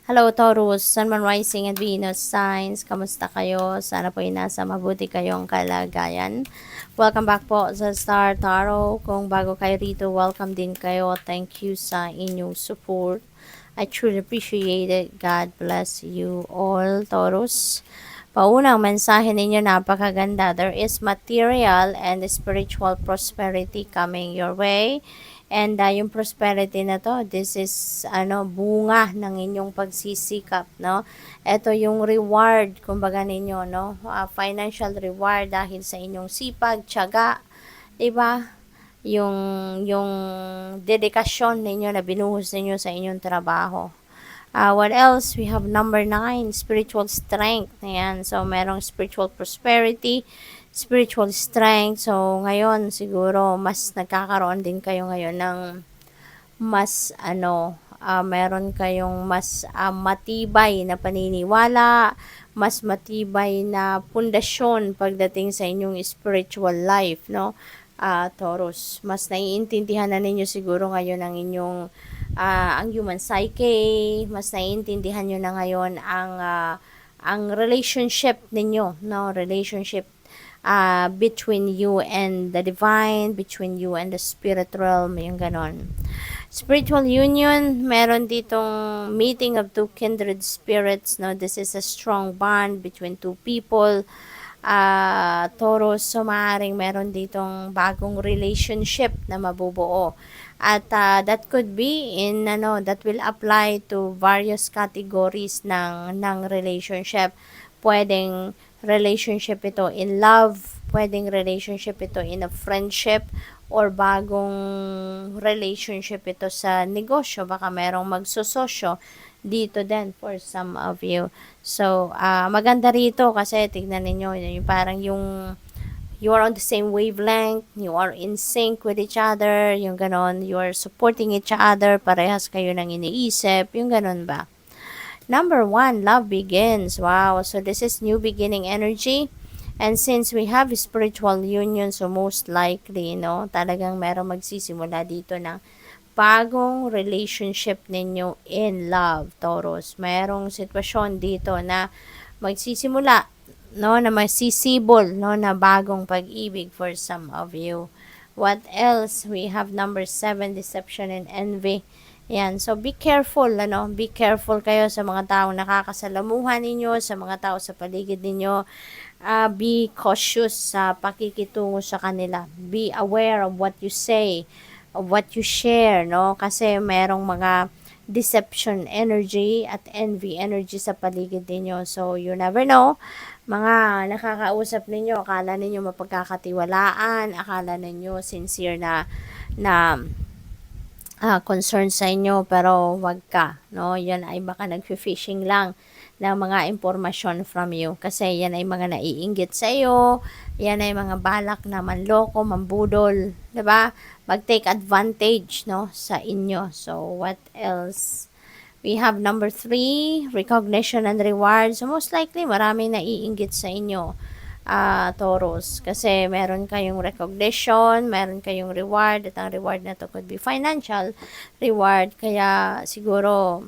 Hello Taurus, Sun, Moon, Rising at Venus signs. Kamusta kayo? Sana po ay nasa mabuti kayong kalagayan. Welcome back po sa Star Tarot. Kung bago kayo rito, welcome din kayo. Thank you sa inyong support. I truly appreciate it. God bless you all, Taurus. Paunang mensahe ninyo napakaganda. There is material and spiritual prosperity coming your way. And yung prosperity na to, this is bunga ng inyong pagsisikap, no? Ito yung reward kumbaga ninyo, no? Financial reward dahil sa inyong sipag, tiyaga, 'di ba? Yung dedikasyon ninyo na binuhos ninyo sa inyong trabaho. What else? We have number 9, spiritual strength. Ayan. So, merong spiritual prosperity, spiritual strength. So, ngayon, siguro, mas nagkakaroon din kayo ngayon ng mas, meron kayong mas matibay na paniniwala, mas matibay na pundasyon pagdating sa inyong spiritual life, no? Taurus, mas naiintindihan na ninyo siguro ngayon ang human psyche, mas naiintindihan nyo na ngayon ang relationship ninyo, no? Relationship between you and the divine, between you and the spirit realm, yung ganon. Spiritual union, meron ditong meeting of two kindred spirits, no? This is a strong bond between two people. Taurus, so maaaring meron ditong bagong relationship na mabubuo. At that could be that will apply to various categories ng relationship. Pwedeng relationship ito in love, pwedeng relationship ito in a friendship, or bagong relationship ito sa negosyo. Baka merong magsososyo dito din for some of you. So, maganda rito kasi tignan ninyo, yung parang you are on the same wavelength, you are in sync with each other, yung ganon, you are supporting each other, parehas kayo ng iniisip, yung ganon ba. Number 1, love begins. Wow, so this is new beginning energy. And since we have spiritual union, so most likely, talagang merong magsisimula dito ng bagong relationship ninyo in love, Taurus. Merong sitwasyon dito na magsisimula, na masisibol, na bagong pag-ibig for some of you. What else? We have number 7, deception and envy. Yan. So, be careful, Be careful kayo sa mga taong nakakasalamuhan ninyo, sa mga tao sa paligid ninyo. Be cautious sa pakikitungo sa kanila. Be aware of what you say, of what you share, no? Kasi merong mga deception energy at envy energy sa paligid ninyo. So, you never know. Mga nakakausap ninyo, akala ninyo mapagkakatiwalaan, akala ninyo sincere na concern sa inyo, pero wag ka, no? Yan ay baka nag-fishing lang ng mga impormasyon from you. Kasi yan ay mga naiinggit sa iyo, yan ay mga balak na manloko, mambudol, 'di ba? Mag-take advantage, no, sa inyo. So, what else? We have number 3, recognition and reward. So, most likely, maraming naiinggit sa inyo, Taurus. Kasi meron kayong recognition, meron kayong reward, at ang reward na to could be financial reward. Kaya, siguro,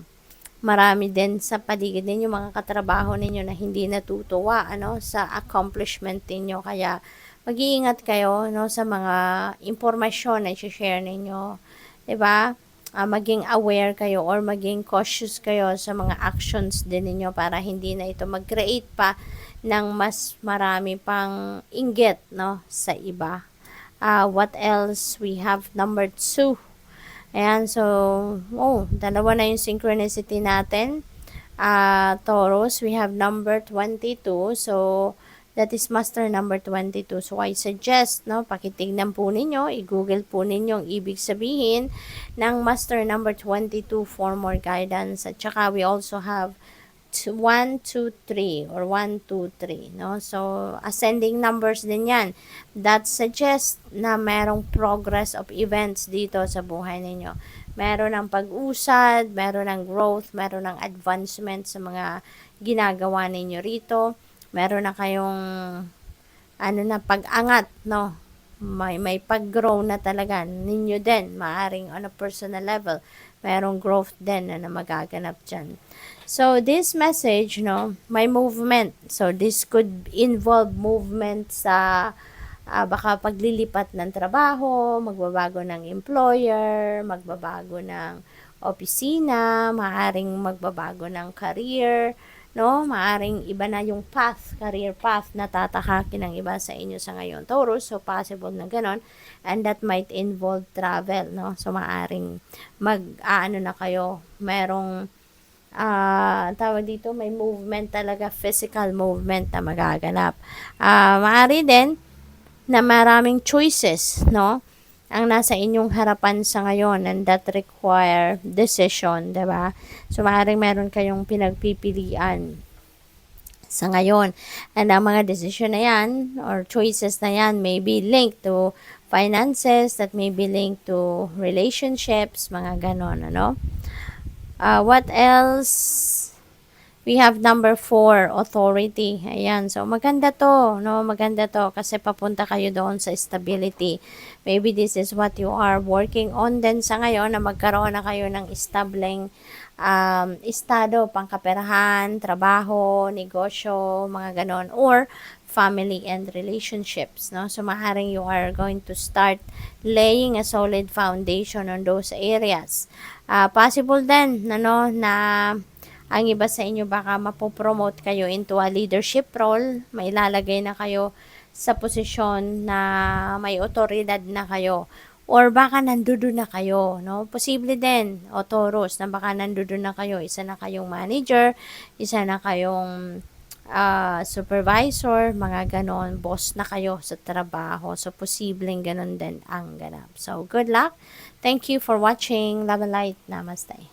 marami din sa paligid ninyo, mga katrabaho ninyo na hindi natutuwa sa accomplishment ninyo. Kaya mag-iingat kayo sa mga impormasyon na i-share ninyo. 'Di ba? Maging aware kayo or maging cautious kayo sa mga actions din ninyo para hindi na ito mag-create pa ng mas marami pang inggit sa iba. What else? We have number 2. Ayan, so, dalawa na yung synchronicity natin. Taurus, we have number 22. So, that is master number 22. So, I suggest, pakitignan po ninyo, i-google po ninyo ang ibig sabihin ng master number 22 for more guidance. At saka, we also have 1, 2, 3 or 1, 2, 3, no? So, ascending numbers din yan. That suggests na merong progress of events dito sa buhay ninyo. Meron ng pag-usad, meron ng growth, meron ng advancement sa mga ginagawa ninyo rito. Meron na kayong pag-angat, no? May pag-grow na talaga ninyo din, maaring on a personal level. merong growth din na magaganap dyan. So, this message, no, may movement. So, this could involve movement sa baka paglilipat ng trabaho, magbabago ng employer, magbabago ng opisina, maaaring magbabago ng career, no? Maaring iba na yung path, career path na tatakakin ng iba sa inyo sa ngayon, Taurus. So, possible na ganon. And that might involve travel, no? So, maaring na kayo, merong tawag dito, may movement talaga, physical movement na magaganap. Maaari din na maraming choices, no? Ang nasa inyong harapan sa ngayon, and that require decision, diba? So, maaaring meron kayong pinagpipilian sa ngayon. And ang mga decision na yan, or choices na yan, may be linked to finances, that may be linked to relationships, mga ganon, ano? What else? We have number 4, authority. Ayan. So, maganda to, no? Maganda to kasi papunta kayo doon sa stability. Maybe this is what you are working on din sa ngayon, na magkaroon na kayo ng estableng estado, pangkaperahan, trabaho, negosyo, mga ganon, or family and relationships, no? So, maaaring you are going to start laying a solid foundation on those areas. Possible din, no, na ang iba sa inyo baka mapopromote kayo into a leadership role, may ilalagay na kayo sa posisyon na may otoridad na kayo. Or baka nandoon na kayo, no? Posible din, o Taurus, na baka nandoon na kayo, isa na kayong manager, isa na kayong supervisor, mga ganon, boss na kayo sa trabaho. So, posibleng ganon din ang ganap. So, good luck. Thank you for watching. Love and light. Namaste.